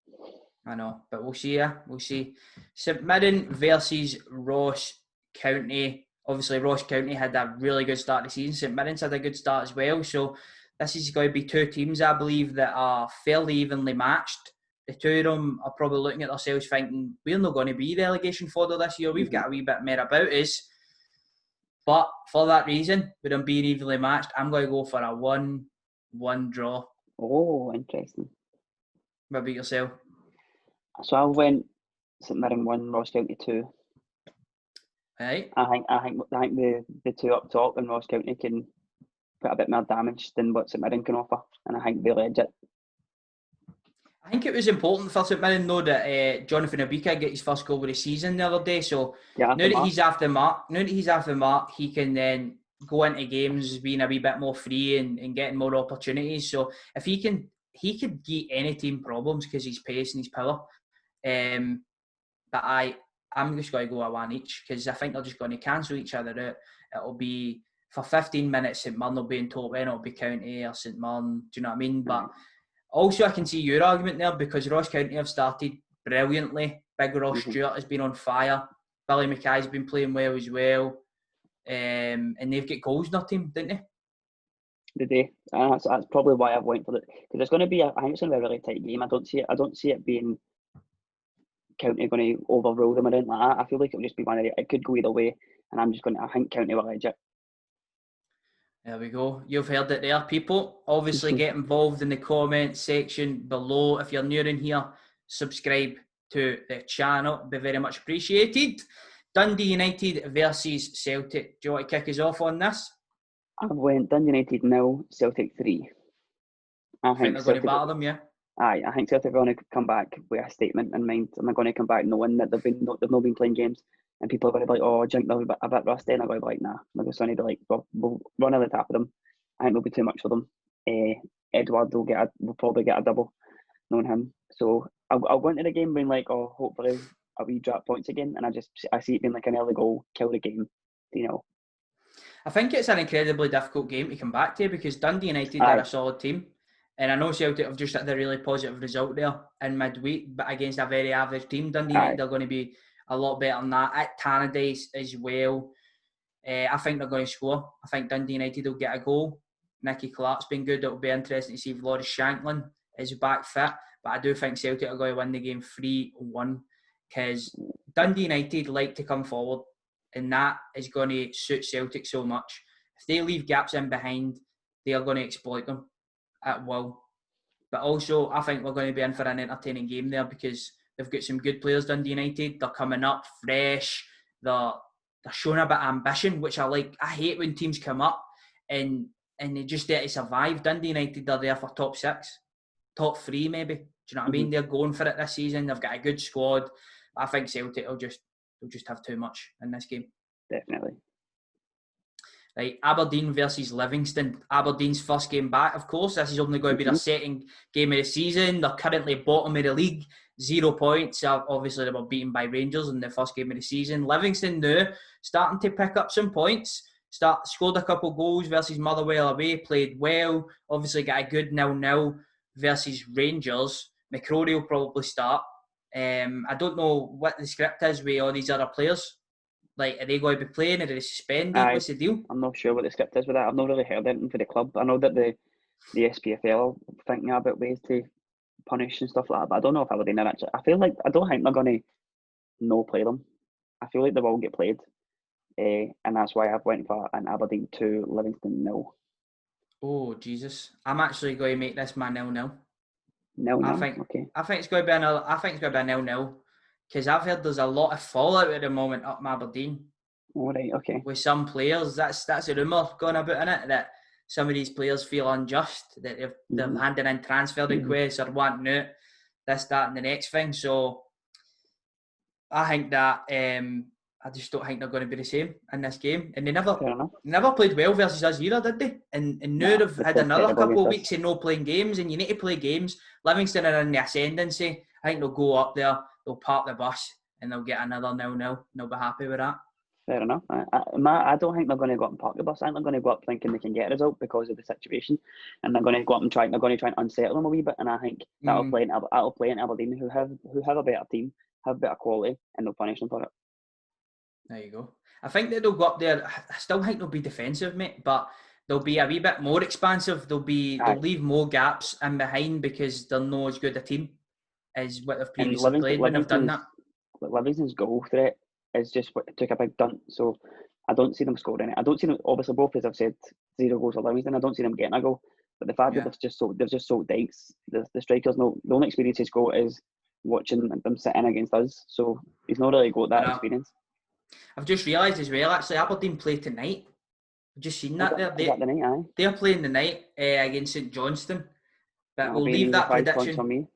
I know, but we'll see. We'll see. St Mirren versus Ross County. Obviously, Ross County had a really good start to the season. St Mirren's had a good start as well. So, this is going to be two teams, I believe, that are fairly evenly matched. The two of them are probably looking at themselves thinking, we're not going to be relegation fodder this year. We've got a wee bit more about us. But for that reason, with them being evenly matched, I'm going to go for a 1-1 draw. Oh, interesting. What about yourself? So I went St Mirren 1, Ross County 2. Right. I think the two up top in Ross County can put a bit more damage than what St Mirren can offer, and I think they'll edge it. I think it was important for St Mirren though that Jonathan Obika get his first goal of the season the other day. So now that he's off the mark, he can then go into games being a wee bit more free and getting more opportunities. So if he could give any team problems because he's pace and his power. But I'm just going to go a 1 each because I think they're just going to cancel each other out. It'll be for 15 minutes. St Mirren will be in top end. It'll be County or St Mirren. Do you know what I mean? But also, I can see your argument there because Ross County have started brilliantly. Big Ross Stewart has been on fire. Billy Mackay's been playing well as well. And they've got goals in their team, didn't they? Did they? That's probably why I've went for it. Because it's going to be, I think it's going to be a really tight game. I don't see it being County going to overrule them or anything like that. I feel like it'll just be it could go either way. And I think County will edge it. There we go. You've heard it there, people. Obviously, get involved in the comment section below. If you're new in here, subscribe to the channel. It'd be very much appreciated. Dundee United versus Celtic. Do you want to kick us off on this? I went Dundee United 0, Celtic 3. I think they're going to batter them, yeah? Aye, I think Celtic are going to come back with a statement in mind. And they're going to come back knowing that they've not been playing games. And people are going to be like, oh, Jink, they're a bit rusty. And I'm going to be like, nah. They're just going to be like, we'll run over the top of them. I think it'll be too much for them. Edward will probably get a double, knowing him. So I'll go into the game being like, oh, hopefully we drop points again. And I see it being like an early goal, kill the game, you know. I think it's an incredibly difficult game to come back to because Dundee United are a solid team. And I know Celtic have just had a really positive result there in midweek, but against a very average team, Dundee United, they're going to be a lot better than that. At Tannadice as well, I think they're going to score. I think Dundee United will get a goal. Nicky Clark's been good. It'll be interesting to see if Loris Shanklin is back fit. but I do think Celtic are going to win the game 3-1 because Dundee United like to come forward, and that is going to suit Celtic so much. If they leave gaps in behind, they are going to exploit them at will. But also, I think we're going to be in for an entertaining game there because they've got some good players, Dundee United. They're coming up fresh. They're showing a bit of ambition, which I like. I hate when teams come up and they just there to survive. Dundee United are there for top 6, top 3 maybe. Do you know what I mean? They're going for it this season. They've got a good squad. I think Celtic will just have too much in this game. Definitely. Right, Aberdeen versus Livingston. Aberdeen's first game back, of course. This is only going to be their second game of the season. They're currently bottom of the league, 0 points. Obviously, they were beaten by Rangers in the first game of the season. Livingston now starting to pick up some points. Scored a couple goals versus Motherwell away, played well. Obviously, got a good 0-0 versus Rangers. McCrorie will probably start. I don't know what the script is with all these other players. Like, are they going to be playing? Are they suspended? What's the deal? I'm not sure what the script is with that. I've not really heard anything for the club. I know that the Spfl are thinking about ways to punish and stuff like that, but I don't know if Aberdeen are actually. I don't think they're going to no play them. I feel like they will get played, and that's why I've went for an Aberdeen 2, Livingston 0. Oh Jesus! I'm actually going to make this my 0-0. 0-0. I think it's going to be a 0-0. Because I've heard there's a lot of fallout at the moment up in Aberdeen. Oh, right, okay. With some players, that's a rumour going about in it, that some of these players feel unjust, that they're handing in transfer requests or wanting out, this, that and the next thing. So I think that I just don't think they're going to be the same in this game. And they never played well versus us either, did they? And now they've had another couple of weeks of no playing games, and you need to play games. Livingston are in the ascendancy. I think they'll go up there, they'll park the bus, and they'll get another 0-0, and they'll be happy with that. Fair enough. I don't think they're going to go up and park the bus. I think they're going to go up thinking they can get a result because of the situation, and they're going to go up and try and unsettle them a wee bit. And I think that'll play in Aberdeen, who have a better team, have better quality, and they'll punish them for it. There you go. I think that they'll go up there. I still think they'll be defensive, mate, but they'll be a wee bit more expansive. They'll leave more gaps in behind because they're not as good a team as what they've previously played when they've done that. Livingston's goal threat is just what took a big dunt, so I don't see them scoring it. I don't see them, obviously both, as I've said, 0 goals for Livingston. I don't see them getting a goal, but the fact that they've just sold Dykes, the strikers, the only experience he's got is watching them sitting against us, so he's not really got that experience. I've just realised as well, actually, Aberdeen play tonight. I've just seen that there. They're playing tonight against St Johnstone, but we'll leave that prediction.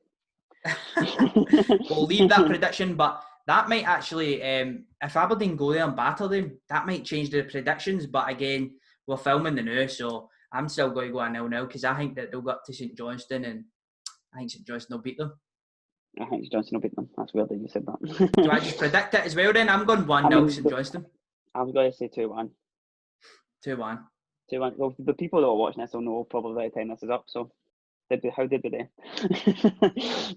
We'll leave that prediction, but that might actually, if Aberdeen go there and batter them, that might change the predictions. But again, we're filming the now, so I'm still going to go a 0-0 because I think that they'll go up to St Johnstone, and I think St Johnstone will beat them. I think St Johnstone will beat them. That's weird that you said that. Do I just predict it as well then? I'm going 1-0 St Johnstone. I was going to say 2-1. 2-1. 2-1. Well, the people that are watching this will know probably by the time this is up, so how did they?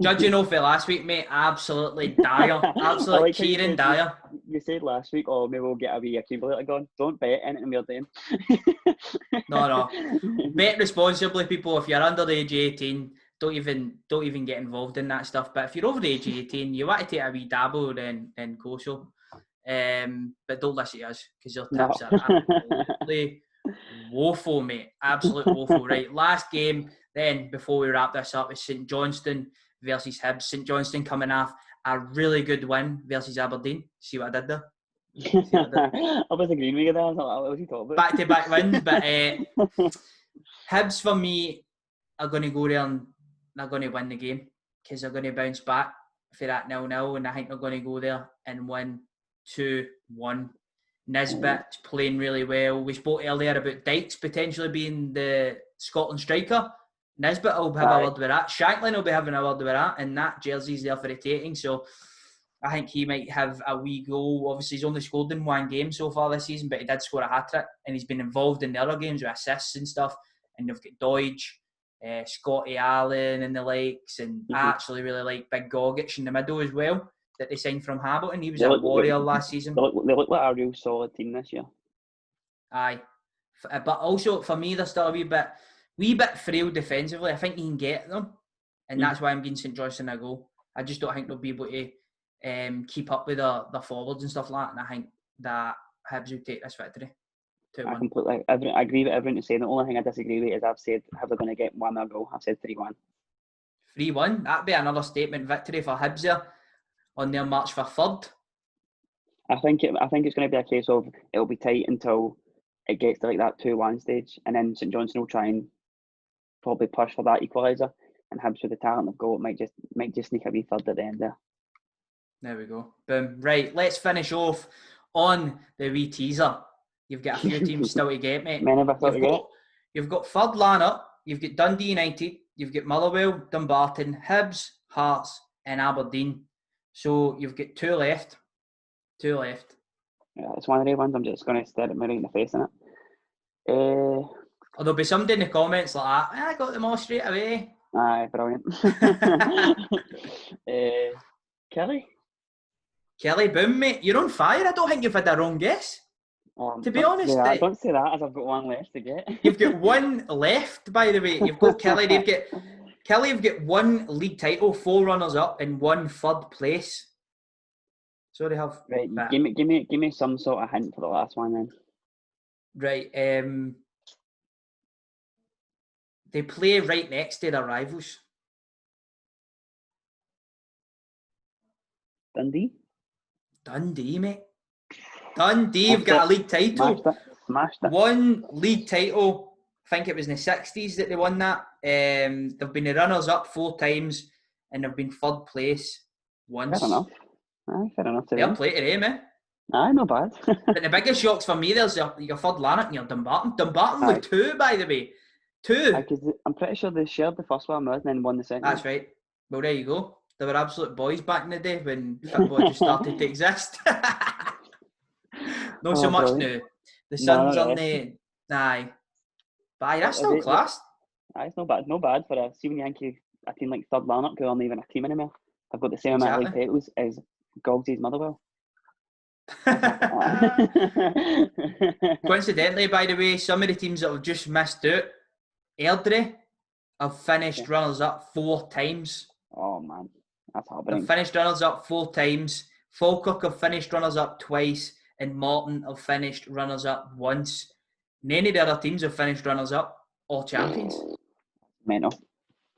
Judging off it last week, mate, absolutely dire. Absolutely Kieran dire. You said last week, maybe we'll get a wee accumulator going. Don't bet anything we're doing. No. Bet responsibly, people. If you're under the age of 18, don't even get involved in that stuff. But if you're over the age of 18, you want to take a wee dabble, then go so. But don't listen to us because your tips are absolutely woeful, mate. Absolute woeful. Right, last game. Then, before we wrap this up, is St Johnstone versus Hibs. St Johnstone coming off a really good win versus Aberdeen. See what I did there? I was agreeing with you there. I was like, what was he talking about? Back-to-back wins, but Hibs, for me, are going to go there and they're going to win the game because they're going to bounce back for that 0-0, and I think they're going to go there and win 2-1. Nisbet's playing really well. We spoke earlier about Dykes potentially being the Scotland striker. Nisbet will have a word with that. Shanklin will be having a word with that, and that jersey's there for the taking. So I think he might have a wee goal. Obviously, he's only scored in one game so far this season, but he did score a hat-trick, and he's been involved in the other games with assists and stuff. And they've got Deutsch, Scotty Allen and the likes, and I actually really like Big Gogic in the middle as well, that they signed from Hamilton. He was a Warrior last season. They look like a real solid team this year. Aye. But also, for me, they're still a wee bit frail defensively. I think you can get them, and that's why I'm giving St Johnstone a go. I just don't think they'll be able to keep up with the forwards and stuff like that, and I think that Hibs will take this victory. I completely I agree with everything to say. The only thing I disagree with is I've said Hibs are going to get 1-0 goal. I've said 3-1. 3-1? That'd be another statement victory for Hibs there on their march for third. I think it's going to be a case of it'll be tight until it gets to like that 2-1 stage, and then St Johnstone will try and probably push for that equaliser, and Hibs with the talent of goal might just sneak a wee third at the end there. There we go. Boom. Right, let's finish off on the wee teaser. You've got a few teams still to get, mate. You've got third lineup. You've got Dundee United. You've got Motherwell, Dumbarton, Hibs, Hearts, and Aberdeen. So you've got two left. Yeah, it's one of the ones I'm just going to stare at me right in the face in it. There'll be somebody in the comments like that. I got them all straight away. Aye, brilliant. Kelly, boom, mate. You're on fire. I don't think you've had a wrong guess. To be honest, don't say that, as I've got one left to get. You've got one left, by the way. You've got Kelly. You've got one league title, 4 runners up, and 1 third place. So they have. Right, give me some sort of hint for the last one then. Right, they play right next to their rivals. Dundee, mate. Dundee have got a league title. Smashed it. 1 league title. I think it was in the 60s that they won that. They've been the runners-up 4 times, and they've been third place once. Fair enoug enough. Fair enough. They'll play today, man. Aye, not bad. But the biggest shocks for me, there's your third lineup and your Dumbarton. Dumbarton with 2, by the way. 2. Because I'm pretty sure they shared the first one and then won the second. That's right. Well, there you go. They were absolute boys back in the day when football just started to exist. Not so much now. The Suns on the... Aye. But aye, that's still class. Aye, it's not bad for a... See when you think a team like third lineup who aren't even a team anymore. I've got the same amount of league titles as Gogsy's Motherwell. Coincidentally, by the way, some of the teams that have just missed out, Airdrie have finished runners-up 4 times. Oh, man. That's heartbreaking. They've finished runners-up 4 times. Falkirk have finished runners-up twice, and Morton have finished runners-up once. None of the other teams have finished runners-up or champions. Mental.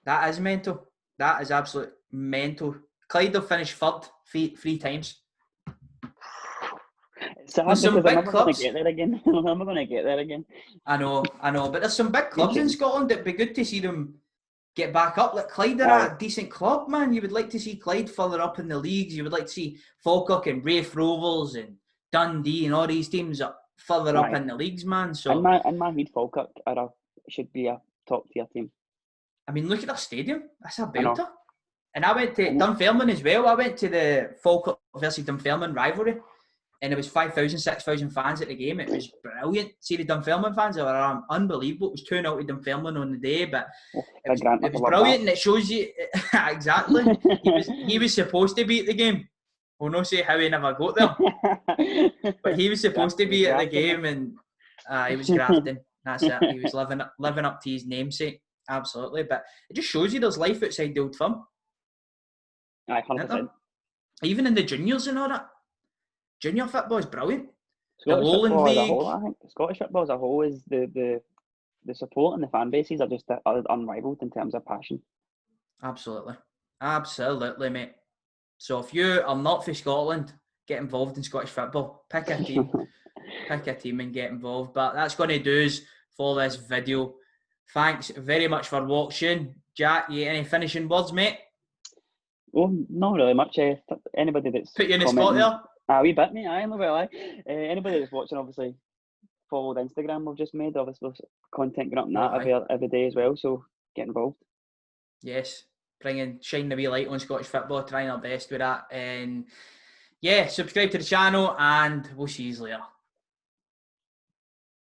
That is mental. That is absolute mental. Clyde have finished third 3 times. It's sad because I'm never going to get there again. I'm never going to get there again. I know. But there's some big clubs in Scotland. It'd be good to see them get back up. Like Clyde are a decent club, man. You would like to see Clyde further up in the leagues. You would like to see Falkirk and Raith Rovers and Dundee and all these teams up further up in the leagues, man. So in my head, Falkirk should be a top tier team. I mean, look at their stadium. That's a belter. And I went to Dunfermline as well. I went to the Falkirk versus Dunfermline rivalry. And there was 5,000, 6,000 fans at the game. It was brilliant. See the Dunfermline fans, they were unbelievable. It was 2-0 to Dunfermline on the day, but it was brilliant, and it shows you exactly. He was supposed to be at the game. We'll not say how he never got there, but he was supposed to be at the game, and he was grafting. That's it. He was living up to his namesake. Absolutely, but it just shows you there's life outside the Old Firm. Aye, 100%. Even in the juniors and all that. Junior football is brilliant. Scottish the Lowland League. I think Scottish football as a whole is the support and the fan bases are just unrivaled in terms of passion. Absolutely, mate. So if you are not for Scotland, get involved in Scottish football. Pick a team and get involved. But that's going to do us for this video. Thanks very much for watching. Jack, you any finishing words, mate? Well, not really much. Anybody that's put you in the spot there. A wee bit, mate. Anybody that's watching, obviously, follow the Instagram we've just made. Obviously, there's content going up on that every day as well. So get involved. Yes, shine the wee light on Scottish football. Trying our best with that. And subscribe to the channel, and we'll see you later.